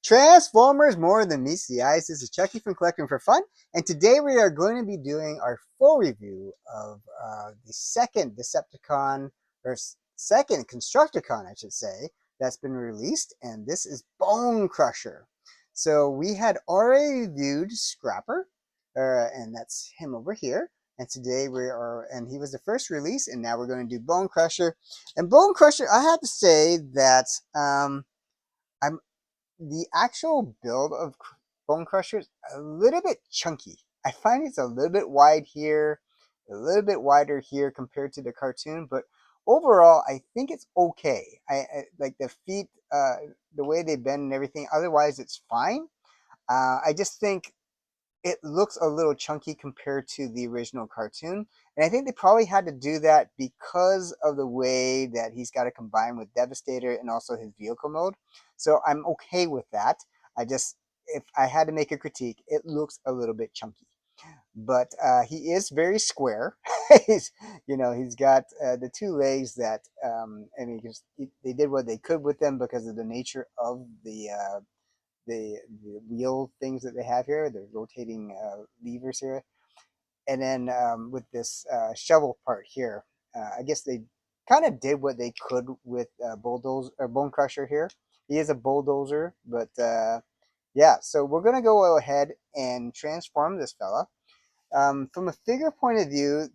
Transformers more than meets the eyes. This is Chucky from Collecting for Fun, and today we are going to be doing our full review of the second Decepticon, or second Constructicon, I should say, that's been released, and this is Bonecrusher. So we had already reviewed Scrapper, and that's him over here. And today and he was the first release, and now we're going to do Bonecrusher. And Bonecrusher, I have to say that I'm the actual build of Bonecrusher is a little bit chunky. I find it's a little bit wide here, a little bit wider here compared to the cartoon, but overall, I think it's okay. I like the feet, the way they bend and everything. Otherwise, it's fine. I just think it looks a little chunky compared to the original cartoon. And I think they probably had to do that because of the way that he's got to combine with Devastator and also his vehicle mode. So I'm okay with that. If I had to make a critique, it looks a little bit chunky. But he is very square. He's got the two legs that, they did what they could with them because of the nature of the wheel things that they have here, the rotating levers here, and then with this shovel part here, I guess they kind of did what they could with bulldozer or bone crusher here. He is a bulldozer, but yeah. So we're gonna go ahead and transform this fella. From a figure point of view,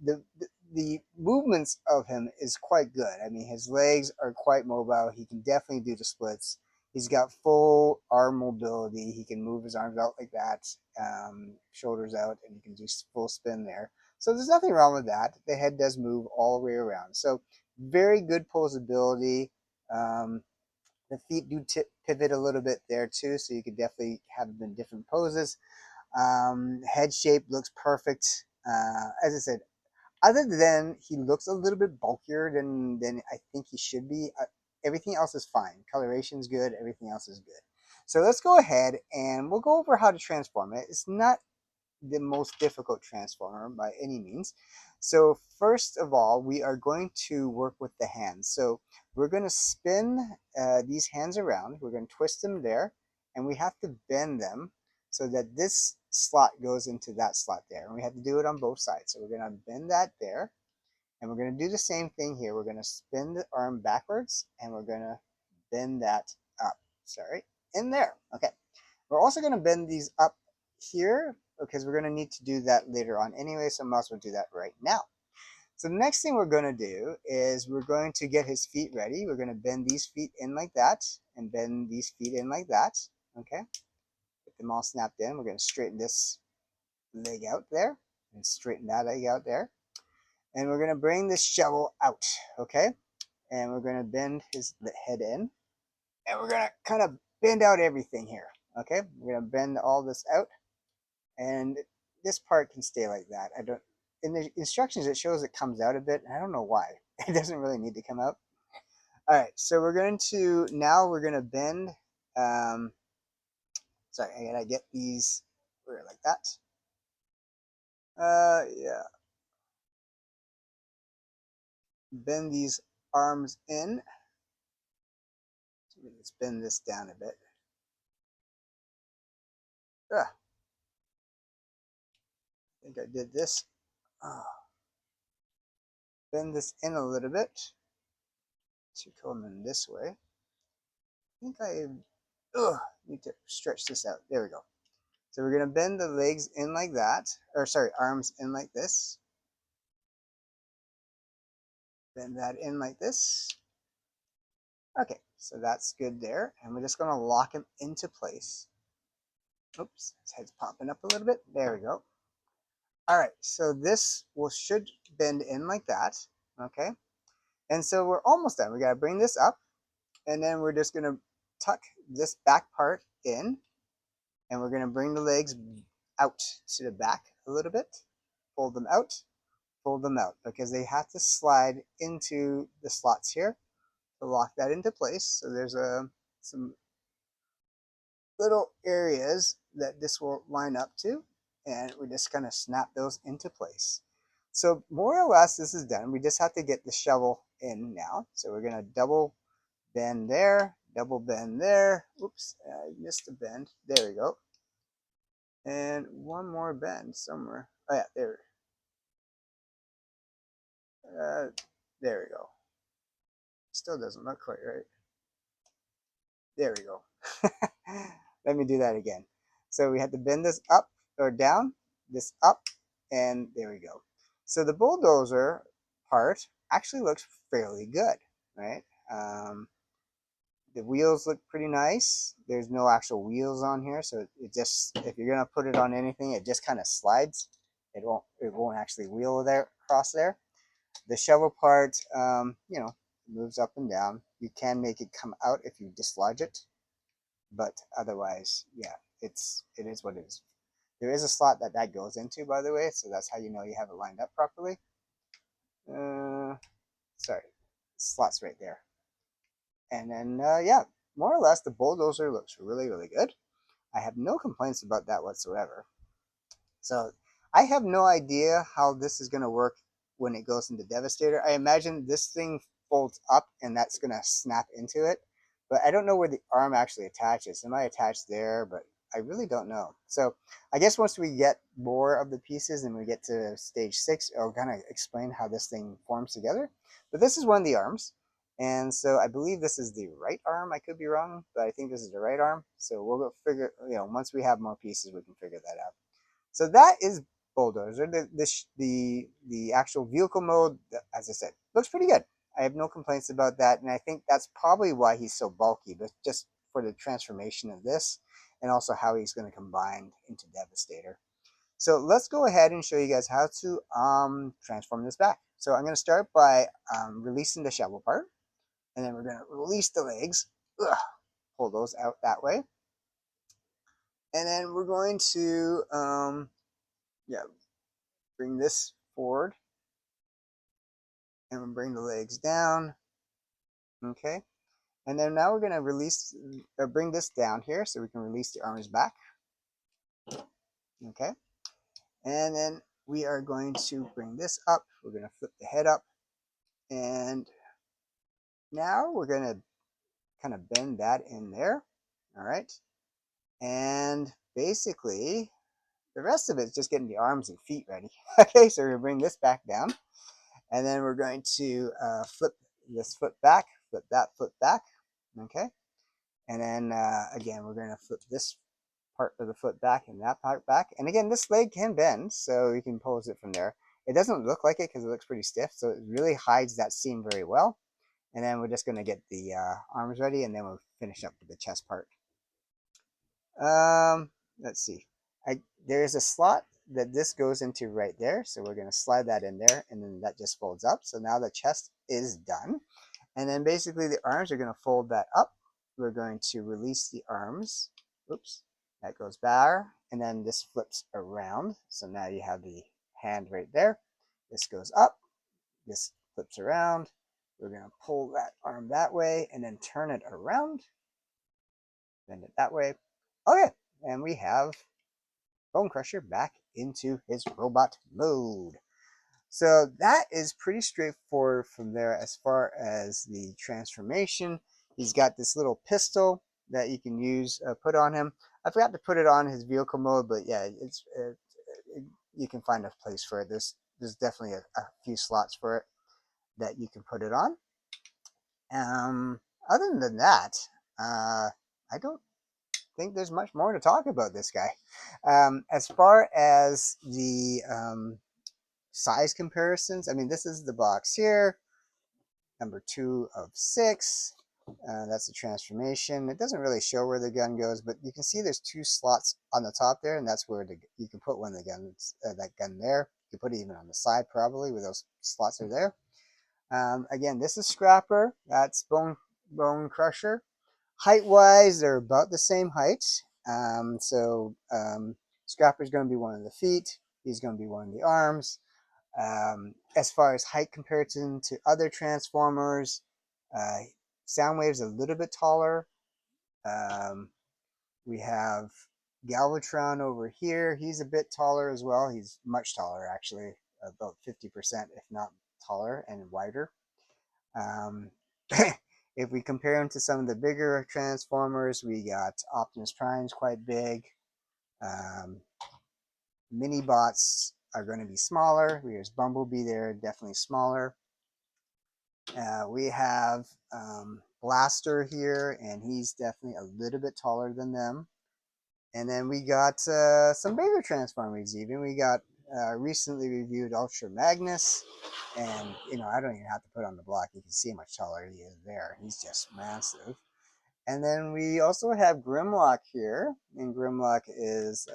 the movements of him is quite good. I mean, his legs are quite mobile. He can definitely do the splits. He's got full arm mobility. He can move his arms out like that, shoulders out, and he can do full spin there. So there's nothing wrong with that. The head does move all the way around. So very good posability. Um, the feet do pivot a little bit there too, so you can definitely have them in different poses. Head shape looks perfect. As I said, other than he looks a little bit bulkier than I think he should be, everything else is fine. Coloration's good. Everything else is good. So let's go ahead and we'll go over how to transform it. It's not the most difficult transformer by any means. So first of all, we are going to work with the hands. So we're going to spin these hands around. We're going to twist them there, and we have to bend them so that this slot goes into that slot there. And we have to do it on both sides. So we're going to bend that there, and we're going to do the same thing here. We're going to spin the arm backwards, and we're going to bend that up. Sorry, in there. Okay. We're also going to bend these up here because we're going to need to do that later on anyway, so I might as well do that right now. So the next thing we're going to do is we're going to get his feet ready. We're going to bend these feet in like that and bend these feet in like that. Okay, get them all snapped in. We're going to straighten this leg out there and straighten that leg out there. And we're going to bring this shovel out, okay? And we're going to bend his head in. And we're going to kind of bend out everything here, okay? We're going to bend all this out. And this part can stay like that. I don't. In the instructions, it shows it comes out a bit. I don't know why. It doesn't really need to come out. All right, so we're going to bend. Sorry, I gotta get these like that. Yeah. Bend these arms in. So let's bend this down a bit. I think I did this. Bend this in a little bit to come in this way. I think I need to stretch this out. There we go. So we're going to bend the legs in like that, or sorry, arms in like this. Bend that in like this. Okay, so that's good there. And we're just going to lock him into place. Oops, his head's popping up a little bit. There we go. All right, so this should bend in like that. Okay, and so we're almost done. We got to bring this up, and then we're just going to tuck this back part in, and we're going to bring the legs out to the back a little bit, fold them out, because they have to slide into the slots here to lock that into place. So there's some little areas that this will line up to, and we're just going to snap those into place. So more or less this is done. We just have to get the shovel in now. So we're going to double bend there, double bend there. Oops, I missed a bend. There we go. And one more bend somewhere. Oh yeah, there. Uh, there we go. Still doesn't look quite right. There we go. Let me do that again. So we had to bend this up or down, this up, and there we go. So the bulldozer part actually looks fairly good, right? The wheels look pretty nice. There's no actual wheels on here, so it just, if you're gonna put it on anything, it just kind of slides. It won't actually wheel there across there. The shovel part, moves up and down. You can make it come out if you dislodge it, but otherwise, yeah, it is what it is. There is a slot that goes into, by the way, so that's how you know you have it lined up properly. Sorry, slot's right there. And then, yeah, more or less, the bulldozer looks really, really good. I have no complaints about that whatsoever. So I have no idea how this is going to work when it goes into Devastator. I imagine this thing folds up and that's going to snap into it. But I don't know where the arm actually attaches. It might attach there, but I really don't know. So I guess once we get more of the pieces and we get to stage 6, I'll kind of explain how this thing forms together. But this is one of the arms. And so I believe this is the right arm. I could be wrong, but I think this is the right arm. So we'll go figure, once we have more pieces, we can figure that out. So that is Bulldozer. The actual vehicle mode, as I said, looks pretty good. I have no complaints about that, and I think that's probably why he's so bulky, but just for the transformation of this, and also how he's going to combine into Devastator. So let's go ahead and show you guys how to transform this back. So I'm going to start by releasing the shovel part, and then we're going to release the legs. Ugh, pull those out that way. And then we're going to bring this forward and we'll bring the legs down. Okay. And then now we're going to release or bring this down here so we can release the arms back. Okay. And then we are going to bring this up. We're going to flip the head up. And now we're going to kind of bend that in there. All right. And basically, the rest of it is just getting the arms and feet ready. Okay. So we're going to bring this back down. And then we're going to flip this foot back, flip that foot back, okay? And then, again, we're going to flip this part of the foot back and that part back. And again, this leg can bend, so you can pose it from there. It doesn't look like it because it looks pretty stiff, so it really hides that seam very well. And then we're just going to get the arms ready, and then we'll finish up with the chest part. Let's see. There's a slot that this goes into right there. So we're going to slide that in there, and then that just folds up. So now the chest is done. And then basically the arms are going to fold that up. We're going to release the arms. Oops. That goes back. And then this flips around. So now you have the hand right there. This goes up. This flips around. We're going to pull that arm that way and then turn it around. Bend it that way. Okay. And we have Bonecrusher back into his robot mode. So that is pretty straightforward from there as far as the transformation. He's got this little pistol that you can use, put on him. I forgot to put it on his vehicle mode, but yeah, you can find a place for it. There's definitely a few slots for it that you can put it on. Other than that, I don't think there's much more to talk about this guy. As far as the size comparisons, I mean, this is the box here, number 2 of 6. That's the transformation. It doesn't really show where the gun goes, but you can see there's 2 slots on the top there, and that's where you can put one of the guns, that gun there. You can put it even on the side probably, where those slots are there. Again, this is Scrapper. That's Bonecrusher. Height-wise, they're about the same height. Scrapper's going to be one of the feet. He's going to be one of the arms. As far as height comparison to other Transformers, Soundwave's a little bit taller. We have Galvatron over here. He's a bit taller as well. He's much taller, actually, about 50%, if not taller, and wider. If we compare them to some of the bigger Transformers, we got Optimus Prime's quite big. Um, Mini bots are going to be smaller. There's Bumblebee there, definitely smaller. We have Blaster here, and he's definitely a little bit taller than them. And then we got some bigger Transformers even. We got recently reviewed Ultra Magnus. And, you know, I don't even have to put on the block. You can see how much taller he is there. He's just massive. And then we also have Grimlock here. And Grimlock is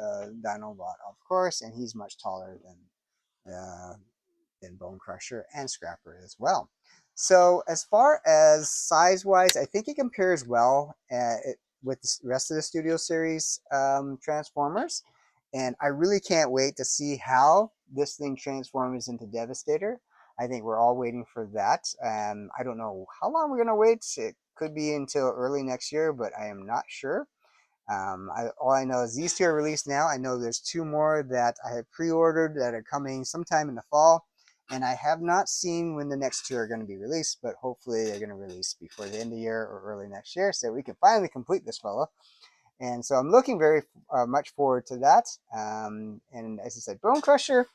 Dinobot, of course. And he's much taller than Bonecrusher and Scrapper as well. So as far as size-wise, I think it compares well with the rest of the Studio Series Transformers. And I really can't wait to see how this thing transforms into Devastator. I think we're all waiting for that. I don't know how long we're going to wait. It could be until early next year, but I am not sure. All I know is these two are released now. I know there's two more that I have pre-ordered that are coming sometime in the fall. And I have not seen when the next two are going to be released, but hopefully they're going to release before the end of the year or early next year so we can finally complete this fellow. And so I'm looking very much forward to that. And as I said, Bonecrusher,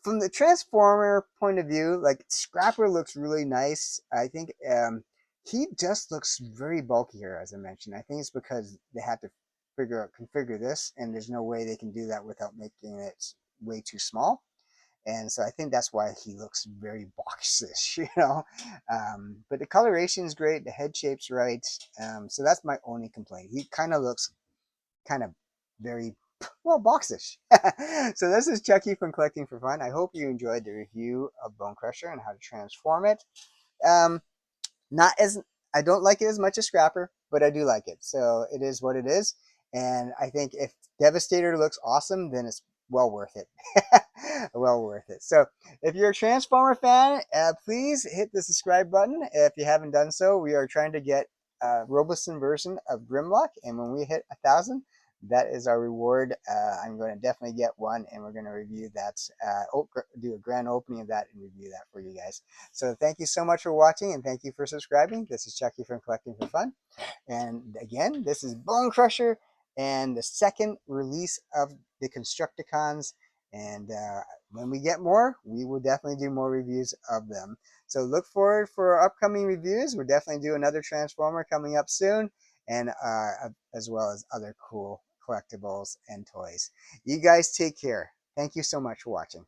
from the Transformer point of view, like Scrapper looks really nice. I think he just looks very bulky here, as I mentioned. I think it's because they had to configure this, and there's no way they can do that without making it way too small. And so I think that's why he looks very boxish, you know. But the coloration is great, the head shape's right. So that's my only complaint. He kind of looks kind of very well boxish. So this is Chucky from Collecting for Fun. I hope you enjoyed the review of Bonecrusher and how to transform it. Um, not as I don't like it as much as Scrapper, but I do like it. So it is what it is. And I think if Devastator looks awesome, then it's well worth it. Well worth it. So if you're a Transformer fan, please hit the subscribe button. If you haven't done so, we are trying to get a Robeson version of Grimlock. And when we hit 1,000, that is our reward. I'm going to definitely get one, and we're going to review that, do a grand opening of that and review that for you guys. So thank you so much for watching, and thank you for subscribing. This is Chucky from Collecting for Fun. And again, this is Bonecrusher and the second release of the Constructicons. And when we get more, we will definitely do more reviews of them. So look forward for upcoming reviews. We'll definitely do another Transformer coming up soon, and as well as other cool collectibles and toys. You guys take care. Thank you so much for watching.